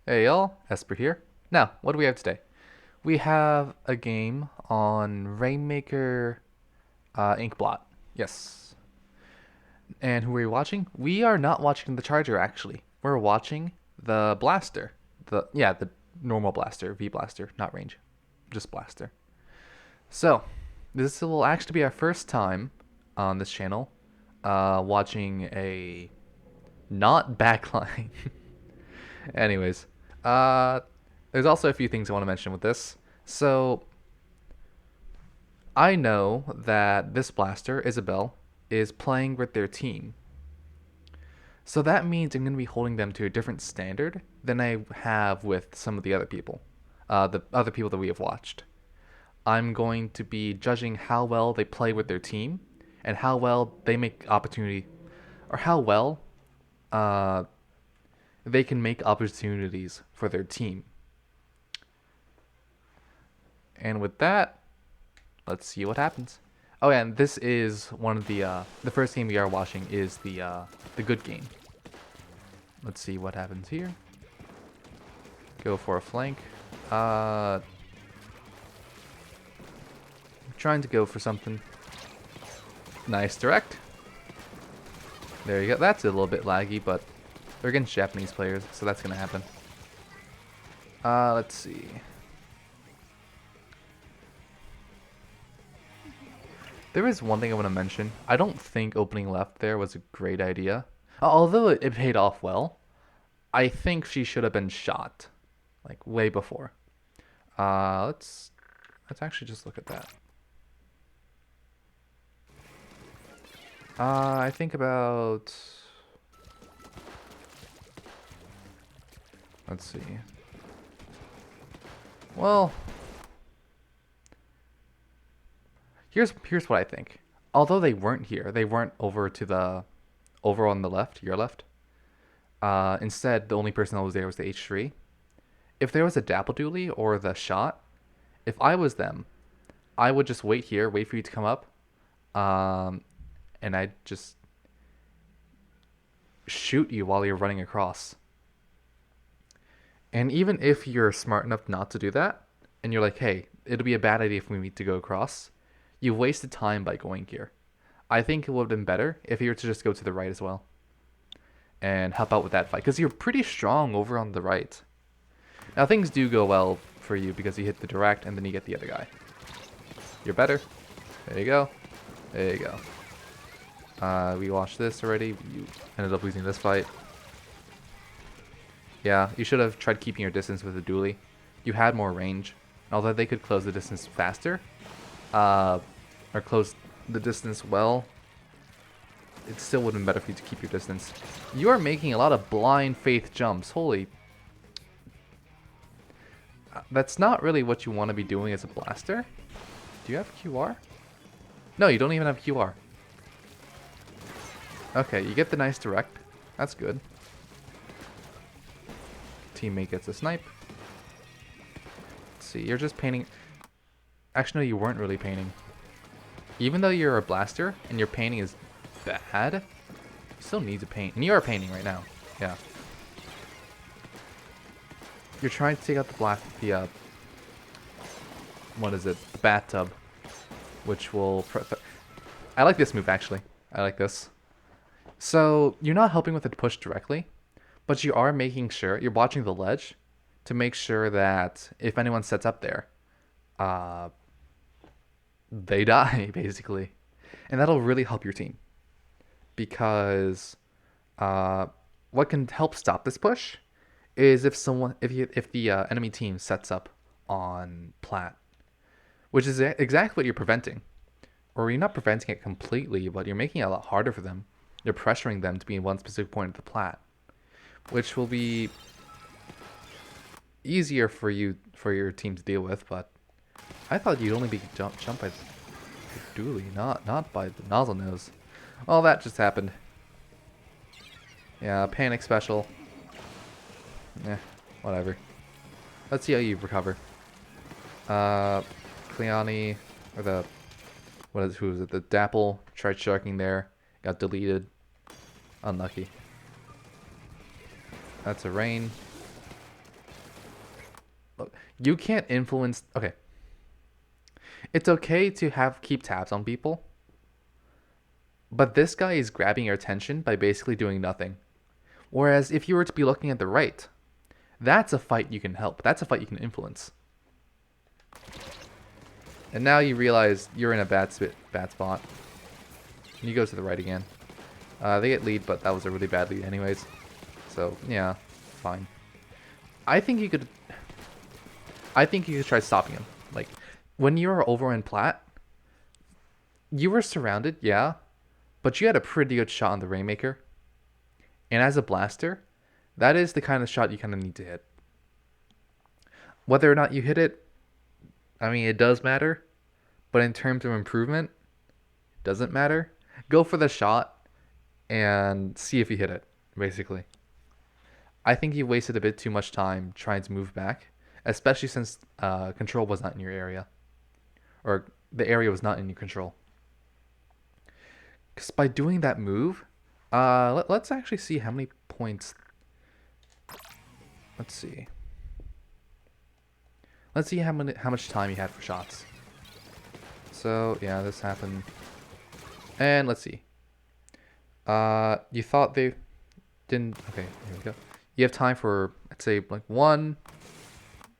Hey y'all, Espurr here. Now, what do we have today? We have a game on Rainmaker Inkblot. Yes. And who are we watching? We are not watching the Charger actually. We're watching the Blaster. The normal Blaster, V Blaster, not range. Just Blaster. So, this will actually be our first time on this channel watching a not backline. Anyways, uh, there's also a few things I want to mention with this. So, I know that this blaster, Isabel, is playing with their team. So that means I'm going to be holding them to a different standard than I have with some of the other people that we have watched. I'm going to be judging how well they play with their team and how well they make opportunity, or how well uh, they can make opportunities for their team. And with that, let's see what happens. Oh yeah, and this is one of the first game we are watching is the good game. Let's see what happens here. Go for a flank. I'm trying to go for something. Nice direct. There you go. That's a little bit laggy, but they're against Japanese players, so that's gonna happen. Let's see. There is one thing I want to mention. I don't think opening left there was a great idea. Although it paid off well, I think she should have been shot, like way before. Let's actually just look at that. I think about. Let's see. Well, here's what I think. Although they weren't here, they weren't over on the left, your left. Instead, the only person that was there was the H3. If there was a dapple dually or the shot, if I was them, I would just wait here, wait for you to come up, um, and I'd just shoot you while you're running across. And even if you're smart enough not to do that, and you're like, hey, it'll be a bad idea for me to go across, you wasted time by going here. I think it would have been better if you were to just go to the right as well and help out with that fight, because you're pretty strong over on the right. Now things do go well for you because you hit the direct and then you get the other guy. You're better. There you go. There you go. We watched this already. You ended up losing this fight. Yeah, you should have tried keeping your distance with the dually. You had more range. Although they could close the distance faster, or close the distance well, it still would have been better for you to keep your distance. You are making a lot of blind faith jumps. Holy. That's not really what you want to be doing as a blaster. Do you have QR? No, you don't even have QR. Okay, you get the nice direct. That's good. Teammate gets a snipe. Let's see, you're just painting. Actually, no, you weren't really painting. Even though you're a blaster and your painting is bad, you still need to paint. And you are painting right now. Yeah. You're trying to take out the what is it? The bathtub, which will. I like this move actually. I like this. So you're not helping with the push directly, but you are making sure you're watching the ledge to make sure that if anyone sets up there, they die basically, and that'll really help your team because what can help stop this push is if the enemy team sets up on plat, which is exactly what you're preventing, or you're not preventing it completely, but you're making it a lot harder for them. You're pressuring them to be in one specific point of the plat, which will be easier for your team to deal with. But I thought you'd only be jumped by the dually, not by the nozzle nose. All that just happened. Yeah, panic special. Whatever. Let's see how you recover. Cleani, or who was it? The Dapple tried sharking there, got deleted. Unlucky. That's a rain. You can't influence. Okay, it's okay to keep tabs on people, but this guy is grabbing your attention by basically doing nothing. Whereas if you were to be looking at the right, that's a fight you can help. That's a fight you can influence. And now you realize you're in a bad spot. You go to the right again. They get lead, but that was a really bad lead anyways. So yeah, fine. I think you could try stopping him. Like when you were over in plat, you were surrounded, yeah, but you had a pretty good shot on the Rainmaker. And as a blaster, that is the kind of shot you kind of need to hit. Whether or not you hit it, I mean, it does matter. But in terms of improvement, it doesn't matter. Go for the shot and see if you hit it, basically. I think you wasted a bit too much time trying to move back, especially since control was not in your area. Or the area was not in your control. Because by doing that move, let's actually see how many points. Let's see. Let's see how much time you had for shots. So yeah, this happened. And let's see. You thought they didn't. Okay, here we go. You have time for, let's say, like 1,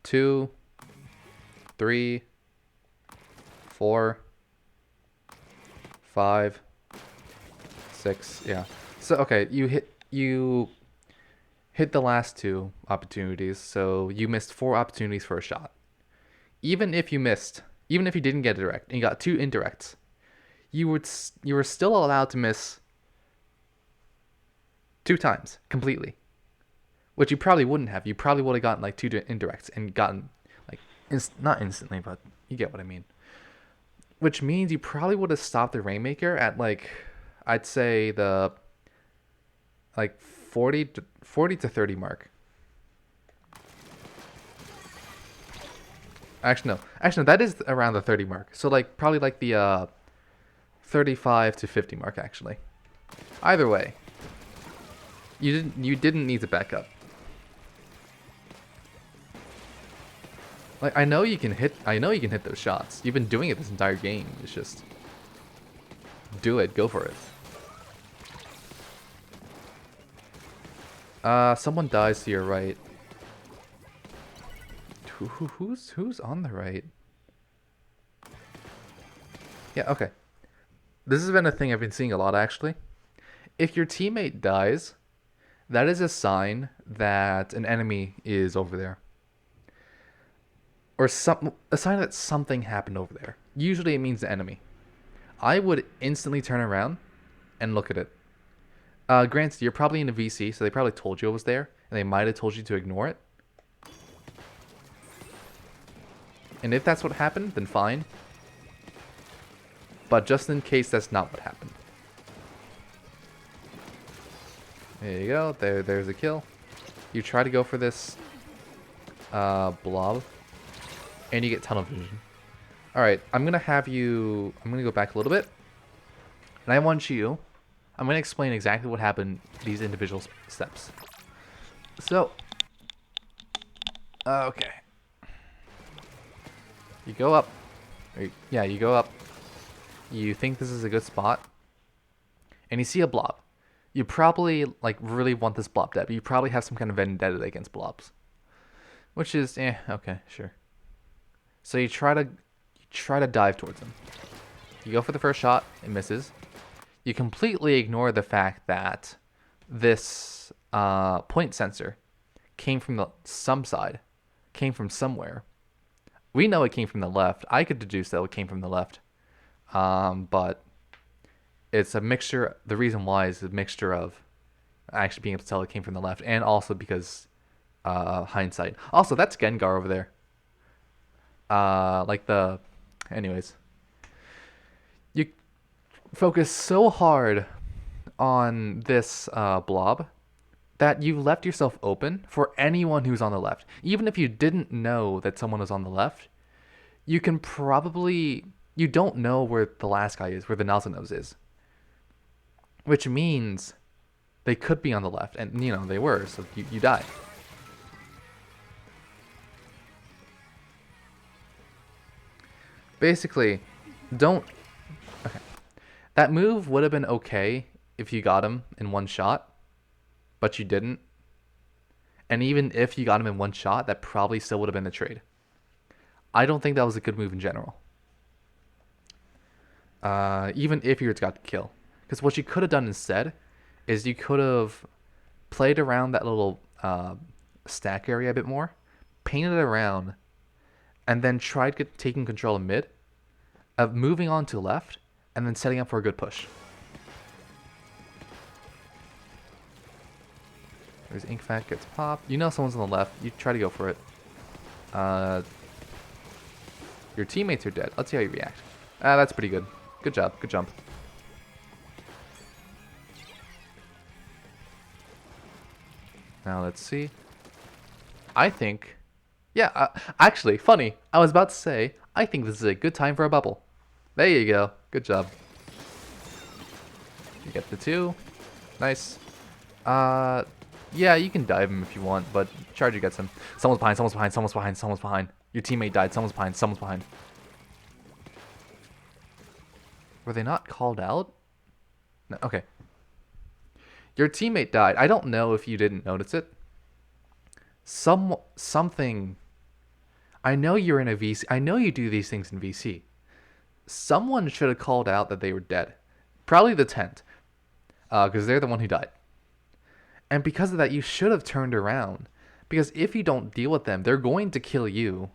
2, 3, 4, 5, 6. Yeah. So okay, you hit the last 2 opportunities. So you missed 4 opportunities for a shot. Even if you didn't get a direct and you got 2 indirects, you were still allowed to miss 2 times completely, which you probably wouldn't have. You probably would have gotten like 2 indirects and gotten like not instantly, but you get what I mean. Which means you probably would have stopped the Rainmaker at like, I'd say the like 40 to 30 mark. Actually, no, that is around the 30 mark. So like probably like the 35 to 50 mark actually. Either way, you didn't need to back up. Like I know you can hit those shots. You've been doing it this entire game. It's just do it, go for it. Someone dies to your right. Who's on the right? Yeah, okay. This has been a thing I've been seeing a lot actually. If your teammate dies, that is a sign that an enemy is over there. Or a sign that something happened over there. Usually it means the enemy. I would instantly turn around and look at it. Granted, you're probably in a VC, so they probably told you it was there, and they might have told you to ignore it. And if that's what happened, then fine. But just in case that's not what happened. There you go. There's a kill. You try to go for this blob, and you get tunnel vision. Alright, I'm going to go back a little bit. And I'm going to explain exactly what happened these individual steps. So, okay. You go up. Yeah, you go up. You think this is a good spot. And you see a blob. You probably like really want this blob dead, but you probably have some kind of vendetta against blobs. Which is, okay, sure. So you try to dive towards him. You go for the first shot, it misses. You completely ignore the fact that this point sensor came from some side, came from somewhere. We know it came from the left. I could deduce that it came from the left. But it's a mixture. The reason why is a mixture of actually being able to tell it came from the left, and also because hindsight. Also, that's Gengar over there. Anyways. You focus so hard on this blob that you left yourself open for anyone who's on the left. Even if you didn't know that someone was on the left, you don't know where the last guy is, where the Nose is. Which means they could be on the left, and they were, so you die. Basically, don't... Okay. That move would have been okay if you got him in one shot, but you didn't. And even if you got him in one shot, that probably still would have been a trade. I don't think that was a good move in general. Even if you got the kill. Because what you could have done instead is you could have played around that little stack area a bit more, painted it around, and then tried taking control of mid, of moving on to left, and then setting up for a good push. There's Ink Fat gets popped. You know someone's on the left. You try to go for it. Your teammates are dead. Let's see how you react. That's pretty good. Good job. Good jump. Now let's see. I think... Yeah, actually, funny. I was about to say, I think this is a good time for a bubble. There you go. Good job. You get the 2. Nice. Yeah, you can dive him if you want, but Charger gets him. Someone's behind, someone's behind, someone's behind, someone's behind. Your teammate died, someone's behind, someone's behind. Were they not called out? No, okay. Your teammate died. I don't know if you didn't notice it. Something... I know you're in a VC. I know you do these things in VC. Someone should have called out that they were dead. Probably the tent. Because they're the one who died. And because of that, you should have turned around. Because if you don't deal with them, they're going to kill you.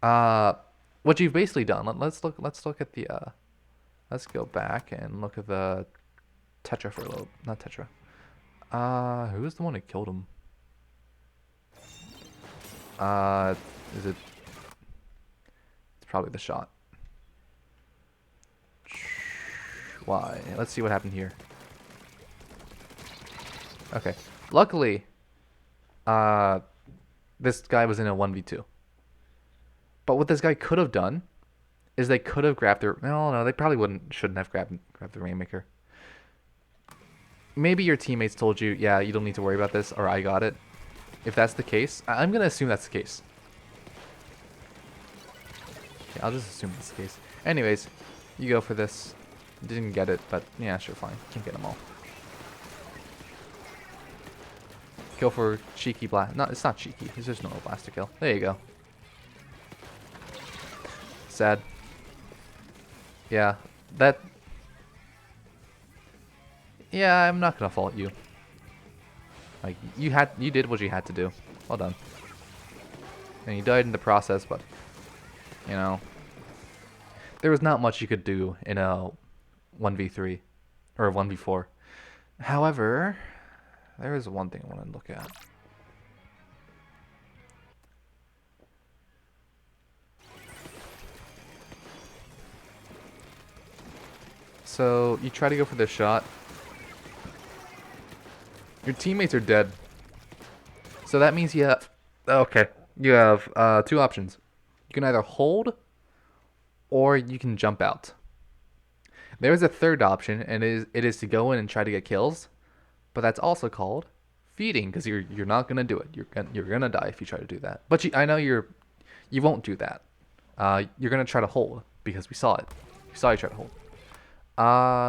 What you've basically done. Let's look at the... let's go back and look at the Tetra for a little... Not Tetra. Who was the one who killed him? Is it... It's probably the shot. Why? Let's see what happened here. Okay. Luckily, this guy was in a 1v2. But what this guy could have done is they could have grabbed their... No, they probably shouldn't have grabbed the Rainmaker. Maybe your teammates told you, yeah, you don't need to worry about this, or I got it. If that's the case, I'm going to assume that's the case. Okay, I'll just assume that's the case. Anyways, you go for this. Didn't get it, but yeah, sure, fine. Can't get them all. Kill for cheeky blast. No, it's not cheeky. It's just normal blaster kill. There you go. Sad. Yeah, that... Yeah, I'm not gonna fault you. Like, you did what you had to do. Well done. And you died in the process, but... You know... There was not much you could do in a 1v3. Or a 1v4. However... There is one thing I want to look at. So, you try to go for this shot. Your teammates are dead. So that means you have... Okay. You have 2 options. You can either hold, or you can jump out. There is a third option, and it is to go in and try to get kills. But that's also called feeding, because you're not gonna do it. You're gonna die if you try to do that. But I know you won't do that. You're gonna try to hold because we saw it. We saw you try to hold.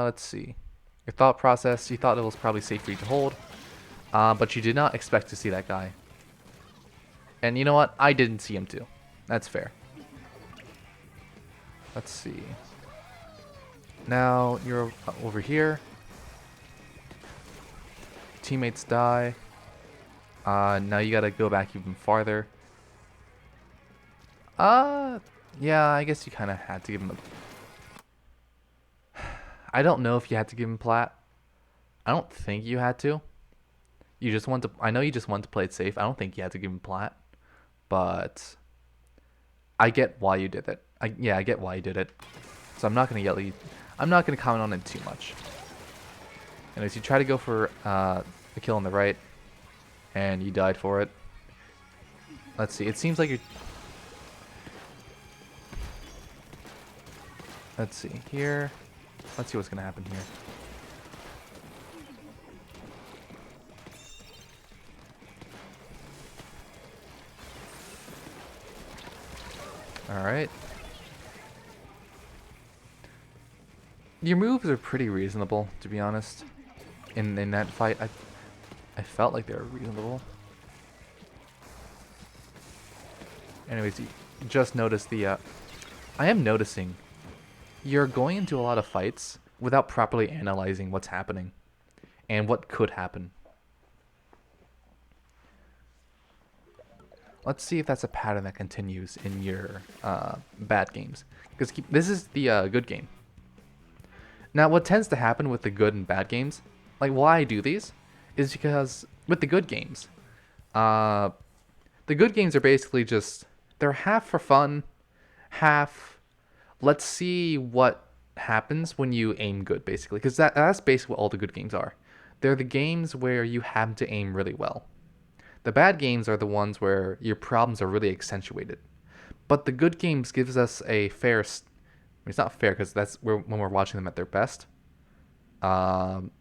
Let's see. Your thought process. You thought it was probably safe for you to hold, but you did not expect to see that guy. And you know what? I didn't see him too. That's fair. Let's see. Now you're over here. Teammates die. Now you gotta go back even farther. Yeah, I guess you kind of had to give him a... I don't know if you had to give him plat. I don't think you had to. You just want to... I know you just want to play it safe. I don't think you had to give him plat. But... I get why you did it. I get why you did it. So I'm not gonna yell at you. I'm not gonna comment on it too much. Anyways, you try to go for the kill on the right, and you died for it. Let's see. It seems like you're... Let's see. Here. Let's see what's going to happen here. Alright. Your moves are pretty reasonable, to be honest. In that fight, I felt like they were reasonable. Anyways, you just noticed the. I am noticing you're going into a lot of fights without properly analyzing what's happening and what could happen. Let's see if that's a pattern that continues in your bad games. Because this is the good game. Now, what tends to happen with the good and bad games, like why I do these, is because with the good games, the good games are basically just, they're half for fun, half, let's see what happens when you aim good, basically. Because that's basically what all the good games are. They're the games where you have to aim really well. The bad games are the ones where your problems are really accentuated. But the good games gives us a fair. I mean, it's not fair because that's when we're watching them at their best. Um,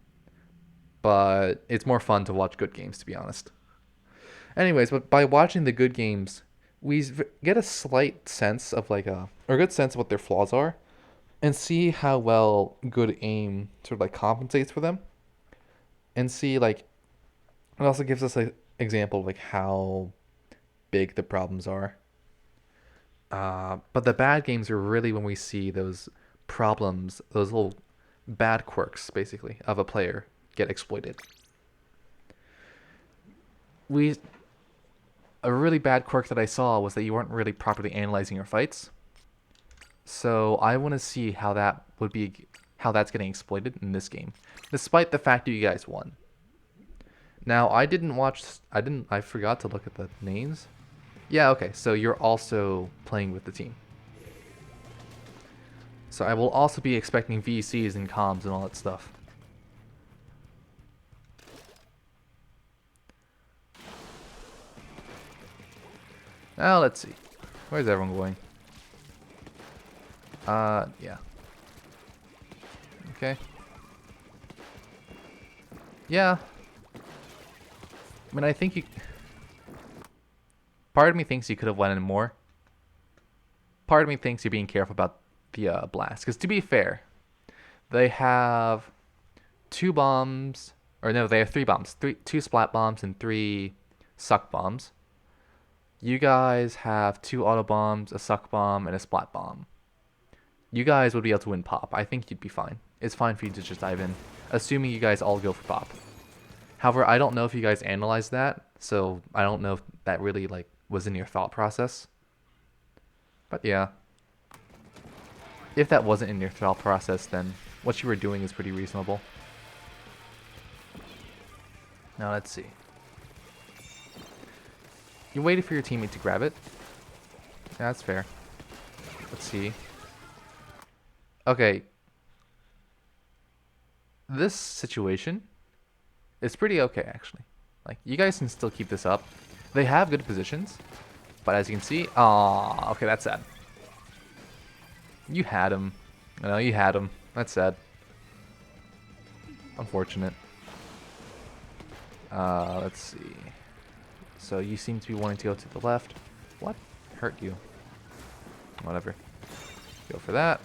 but it's more fun to watch good games, to be honest. Anyways, but by watching the good games, we get a slight sense of or a good sense of what their flaws are, and see how well good aim sort of like compensates for them, and see like it also gives us an example of like how big the problems are. But the bad games are really when we see those problems, those little bad quirks, basically, of a player get exploited. A really bad quirk that I saw was that you weren't really properly analyzing your fights. So I want to see how that's getting exploited in this game, despite the fact that you guys won. Now I forgot to look at the names. Yeah, okay, so you're also playing with the team. So I will also be expecting VCs and comms and all that stuff. Now let's see. Where's everyone going? Yeah. Okay. Yeah. I mean, I think you... Part of me thinks you could have went in more. Part of me thinks you're being careful about the blast. Because to be fair, they have 2 bombs... Or no, they have 3 bombs. 2 splat bombs and 3 suck bombs. You guys have 2 auto bombs, a suck bomb, and a splat bomb. You guys would be able to win pop. I think you'd be fine. It's fine for you to just dive in, assuming you guys all go for pop. However, I don't know if you guys analyzed that, so I don't know if that really like was in your thought process. But yeah, if that wasn't in your thought process, then what you were doing is pretty reasonable. Now let's see. You waited for your teammate to grab it. Yeah, that's fair. Let's see. Okay. This situation is pretty okay, actually. Like, you guys can still keep this up. They have good positions, but as you can see... Aww, okay, that's sad. You had him. I know, you had him. That's sad. Unfortunate. Let's see. So you seem to be wanting to go to the left. What hurt you? Whatever. Go for that.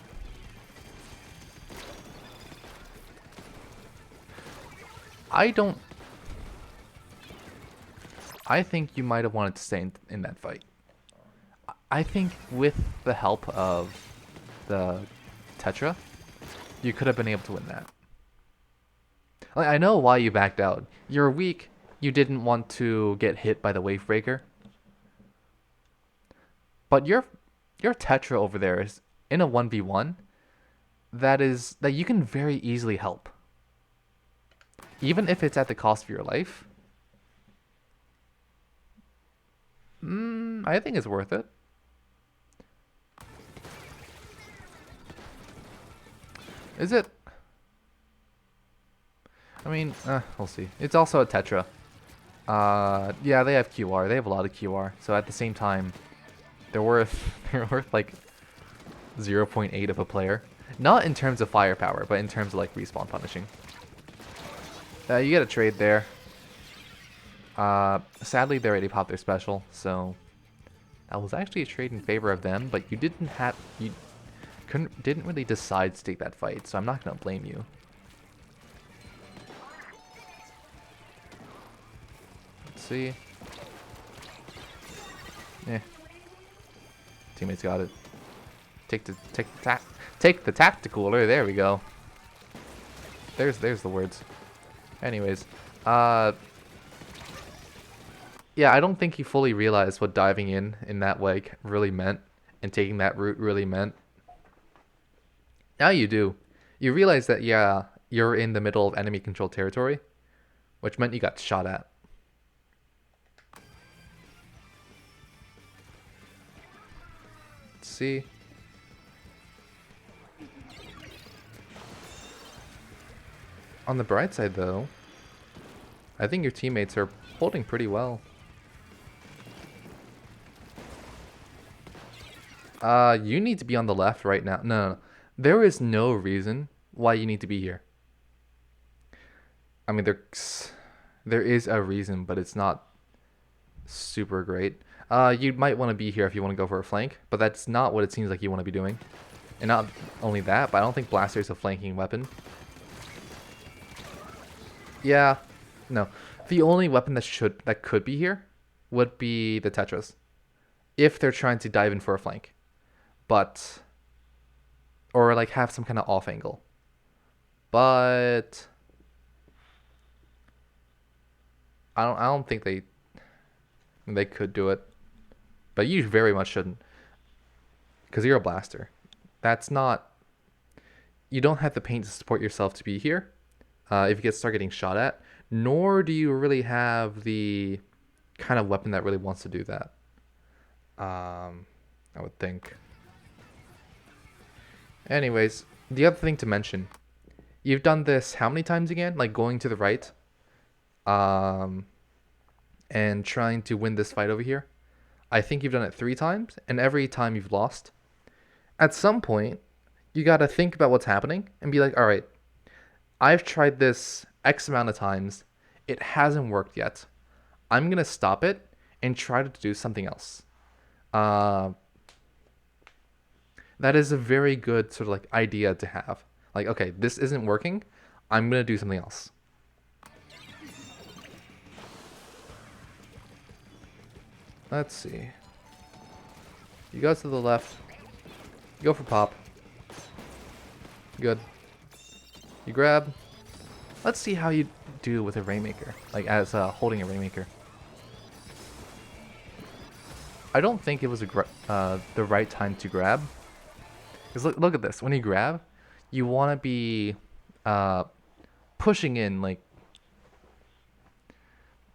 I think you might have wanted to stay in that fight. I think with the help of the Tetra, you could have been able to win that. Like, I know why you backed out. You're weak. You didn't want to get hit by the wave breaker. But your Tetra over there is in a 1v1 that you can very easily help. Even if it's at the cost of your life. I think it's worth it. Is it? I mean, we'll see. It's also a Tetra. Yeah, they have QR. They have a lot of QR. So at the same time, they're worth like 0.8 of a player. Not in terms of firepower, but in terms of like respawn punishing. You get a trade there. Sadly, they already popped their special, so that was actually a trade in favor of them. But you didn't have didn't really decide to take that fight, so I'm not gonna blame you. Let's see. Eh. Teammates got it. Take the tacticooler. There we go. There's the words. Anyways, yeah, I don't think he fully realized what diving in that way really meant, and taking that route really meant. Now you do. You realize that, yeah, you're in the middle of enemy controlled territory, which meant you got shot at. Let's see. On the bright side, though, I think your teammates are holding pretty well. You need to be on the left right now. No. There is no reason why you need to be here. I mean, there is a reason, but it's not super great. You might want to be here if you want to go for a flank, but that's not what it seems like you want to be doing. And not only that, but I don't think Blaster is a flanking weapon. Yeah, no. The only weapon that could be here would be the Tetras, if they're trying to dive in for a flank, but or like have some kind of off angle. But I don't think they could do it, but you very much shouldn't, because you're a Blaster. That's not. You don't have the paint to support yourself to be here. If you start getting shot at, nor do you really have the kind of weapon that really wants to do that. I would think. Anyways, the other thing to mention, you've done this how many times again? Like going to the right, and trying to win this fight over here. I think you've done it 3 times, and every time you've lost. At some point, you gotta think about what's happening and be like, all right, I've tried this X amount of times. It hasn't worked yet. I'm going to stop it and try to do something else. That is a very good sort of like idea to have. Like, okay, this isn't working. I'm going to do something else. Let's see. You go to the left. You go for pop. Good. You grab. Let's see how you do with a Rainmaker, like as holding a Rainmaker. I don't think it was the right time to grab. Because look at this. When you grab, you want to be pushing in, like,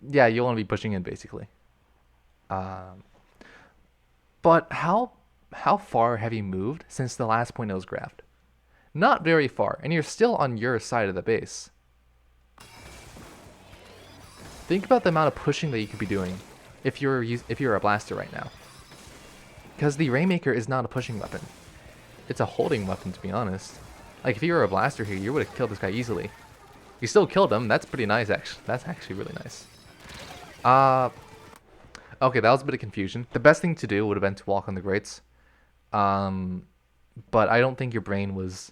yeah, you want to be pushing in basically. But how far have you moved since the last point it was grabbed? Not very far, and you're still on your side of the base. Think about the amount of pushing that you could be doing if you're a Blaster right now. Because the Rainmaker is not a pushing weapon. It's a holding weapon, to be honest. Like, if you were a Blaster here, you would have killed this guy easily. You still killed him. That's pretty nice, actually. That's actually really nice. Okay, that was a bit of confusion. The best thing to do would have been to walk on the grates. But I don't think your brain was...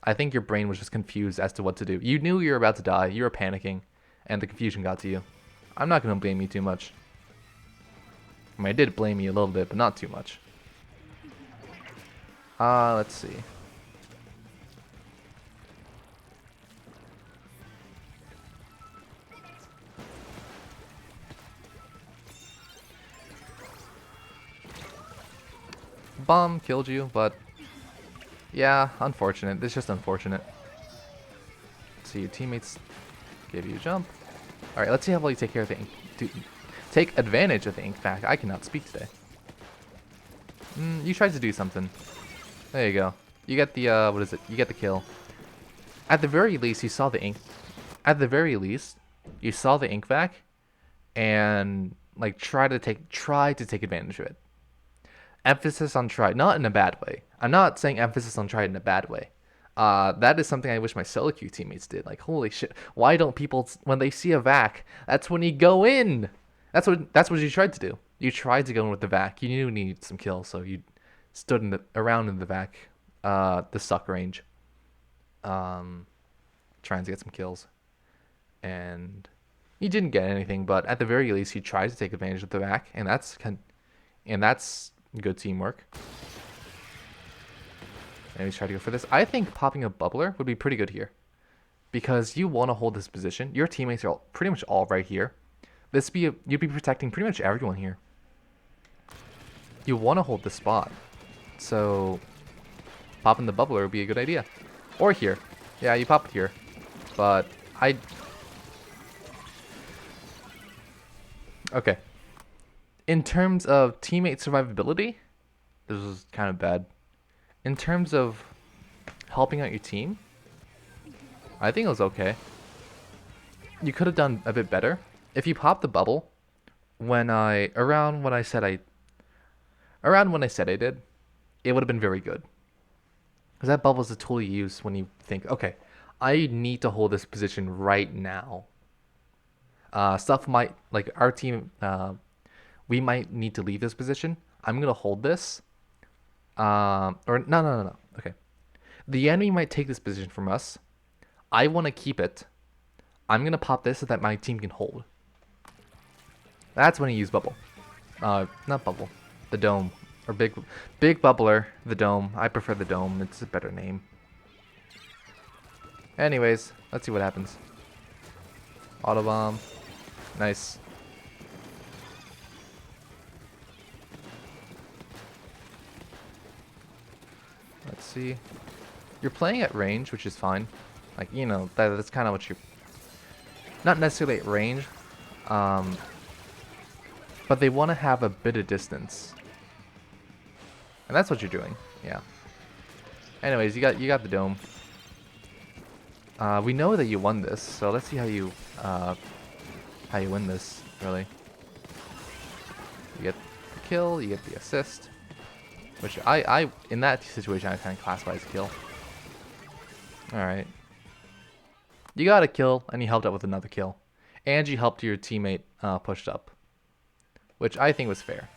I think your brain was just confused as to what to do. You knew you were about to die. You were panicking. And the confusion got to you. I'm not going to blame you too much. I mean, I did blame you a little bit, but not too much. Let's see. Bomb killed you, but yeah, unfortunate. It's just unfortunate. Let's see, your teammates gave you a jump. Alright, let's see how well you take care of the ink. Take advantage of the ink fact. I cannot speak today. You tried to do something. There you go. You get the, what is it? You get the kill. At the very least, you saw the ink. At the very least, you saw the ink vac and, like, try to take advantage of it. Emphasis on try, not in a bad way. I'm not saying emphasis on try in a bad way. That is something I wish my solo queue teammates did. Like, holy shit, why don't people, when they see a vac, that's when you go in. That's what you tried to do. You tried to go in with the vac. You knew you needed some kills, so you stood around in the back, the suck range, um, trying to get some kills, and he didn't get anything. But at the very least, he tried to take advantage of the back, and that's good teamwork. And he's trying to go for this. I think popping a bubbler would be pretty good here, because you want to hold this position. Your teammates are pretty much all right here. You'd be protecting pretty much everyone here. You want to hold the spot, so popping the bubbler would be a good idea. Or here. Yeah, you pop it here. But okay. In terms of teammate survivability, this was kind of bad. In terms of helping out your team, I think it was okay. You could have done a bit better. If you popped the bubble around when I said I did, it would have been very good. Because that bubble is a tool you use when you think, okay, I need to hold this position right now. Stuff might, like our team, we might need to leave this position. I'm going to hold this. Or no. Okay. The enemy might take this position from us. I want to keep it. I'm going to pop this so that my team can hold. That's when you use bubble. Not bubble. The dome. Or big bubbler. The dome. I prefer the dome. It's a better name. Anyways, let's see what happens. Autobomb. Nice. Let's see. You're playing at range, which is fine. Like, you know, that's kind of what you're... Not necessarily at range. But they want to have a bit of distance. And that's what you're doing. Yeah. Anyways, you got the dome. We know that you won this, so let's see how you win this, really. You get the kill, you get the assist. Which I in that situation I kind of classify as a kill. Alright. You got a kill, and you helped out with another kill. And you helped your teammate push up. Which I think was fair.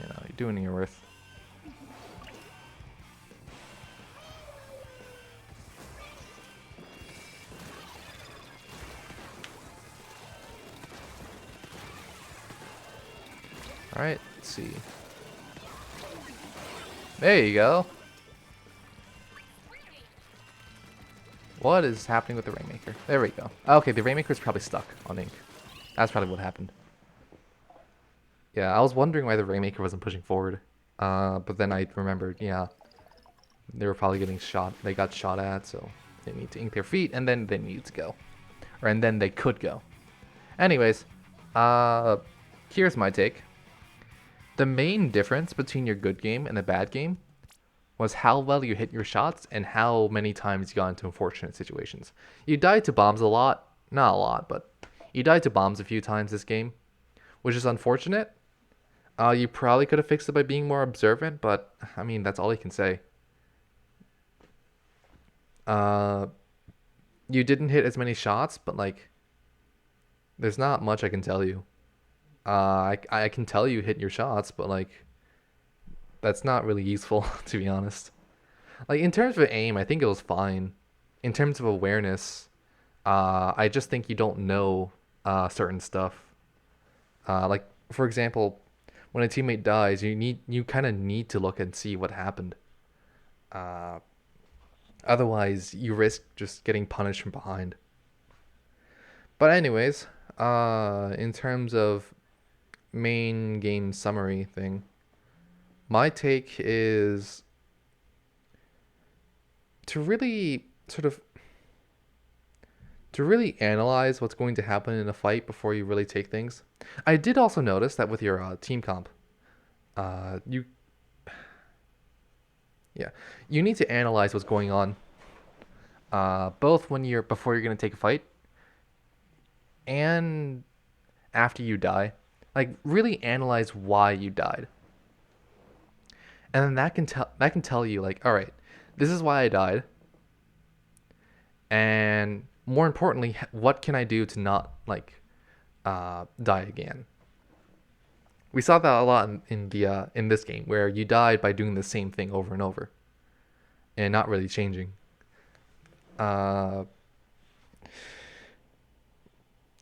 You know, you're doing your worth. Alright, let's see. There you go. What is happening with the Rainmaker? There we go. Okay, the Rainmaker is probably stuck on ink. That's probably what happened. Yeah, I was wondering why the Rainmaker wasn't pushing forward. But then I remembered, yeah, they were probably getting shot. They got shot at, so they need to ink their feet, and then they need to go. And then they could go. Anyways, here's my take. The main difference between your good game and a bad game was how well you hit your shots and how many times you got into unfortunate situations. You died to bombs a lot. Not a lot, but you died to bombs a few times this game, which is unfortunate. You probably could have fixed it by being more observant, but, I mean, that's all I can say. You didn't hit as many shots, but, like, there's not much I can tell you. I can tell you hit your shots, but, like, that's not really useful, to be honest. Like, in terms of aim, I think it was fine. In terms of awareness, I just think you don't know certain stuff. Like, for example, when a teammate dies, you kind of need to look and see what happened. Otherwise, you risk just getting punished from behind. But anyways, in terms of main game summary thing, my take is to really analyze what's going to happen in a fight before you really take things. I did also notice that with your team comp, you need to analyze what's going on, both before you're going to take a fight and after you die. Like, really analyze why you died. And then that can tell you, like, all right, this is why I died. And more importantly, what can I do to not, like, die again? We saw that a lot in this game where you died by doing the same thing over and over and not really changing. Uh,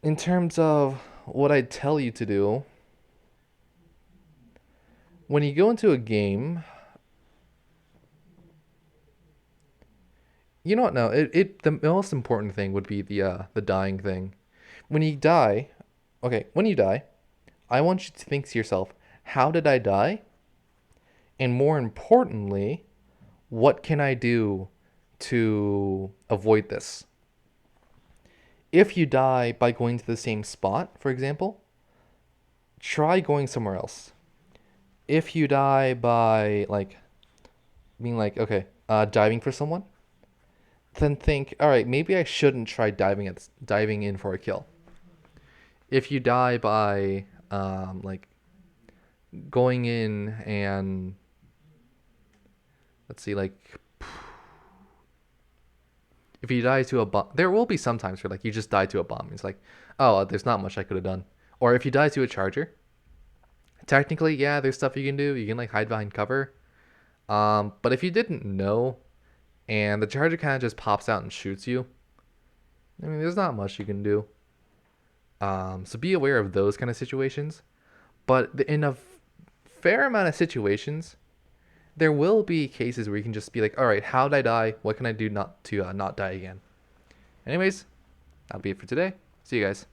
in terms of what I'd tell you to do, when you go into a game, you know what? No, the most important thing would be the dying thing. When you die, okay, when you die, I want you to think to yourself, how did I die? And more importantly, what can I do to avoid this? If you die by going to the same spot, for example, try going somewhere else. If you die by like being like, okay, diving for someone, then think, all right, maybe I shouldn't try diving in for a kill. If you die by like going in and let's see, like if you die to a bomb, there will be some times where like you just die to a bomb. It's like, oh, there's not much I could have done. Or if you die to a charger, technically, yeah, there's stuff you can do. You can like hide behind cover. But if you didn't know, and the charger kind of just pops out and shoots you, I mean, there's not much you can do. So be aware of those kind of situations. But in a fair amount of situations, there will be cases where you can just be like, all right, how did I die? What can I do not to not die again? Anyways, that'll be it for today. See you guys.